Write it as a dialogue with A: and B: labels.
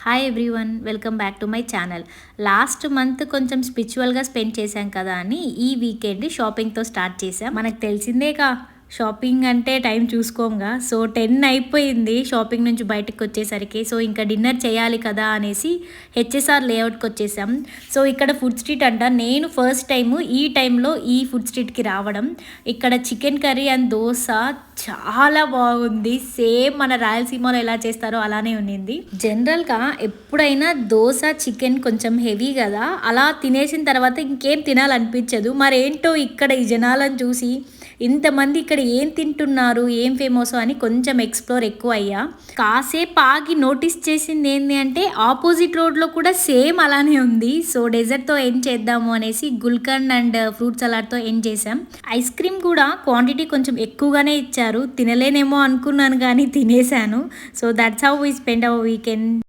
A: Hi everyone, welcome back to my channel. Last month కొంచెం స్పిరిచువల్గా spend చేశాం కదా అని ఈ వీకెండ్ షాపింగ్తో స్టార్ట్ చేసాం. మనకు తెలిసిందేగా షాపింగ్ అంటే టైం చూసుకోంగా. సో 10 అయిపోయింది షాపింగ్ నుంచి బయటకు వచ్చేసరికి. సో ఇంకా డిన్నర్ చేయాలి కదా అనేసి హెచ్ఎస్ఆర్ లేఅవుట్కి వచ్చేసాం. సో ఇక్కడ ఫుడ్ స్ట్రీట్ అంట. నేను ఫస్ట్ టైము ఈ టైంలో ఈ ఫుడ్ స్ట్రీట్కి రావడం. ఇక్కడ చికెన్ కర్రీ అండ్ దోశ చాలా బాగుంది. సేమ్ మన రాయలసీమలో ఎలా చేస్తారో అలానే ఉన్నింది. జనరల్గా ఎప్పుడైనా దోశ చికెన్ కొంచెం హెవీ కదా, అలా తినేసిన తర్వాత ఇంకేం తినాలనిపించదు. మరేంటో ఇక్కడ ఈ జనాలను చూసి ఇంతమంది ఇక్కడ ఏం తింటున్నారు, ఏం ఫేమస్ అని కొంచెం ఎక్స్ప్లోర్ ఎక్కువ అయ్యా. కాసేపు ఆగి నోటీస్ చేసింది ఏంటి అంటే ఆపోజిట్ రోడ్లో కూడా సేమ్ అలానే ఉంది. సో డెజర్ట్తో ఎండ్ చేద్దాము అనేసి గుల్కండ్ అండ్ ఫ్రూట్ సలాడ్తో ఎండ్ చేసాం. ఐస్ క్రీమ్ కూడా క్వాంటిటీ కొంచెం ఎక్కువగానే ఇచ్చారు. తినలేనేమో అనుకున్నాను కానీ తినేసాను. So that's how we spend our weekend.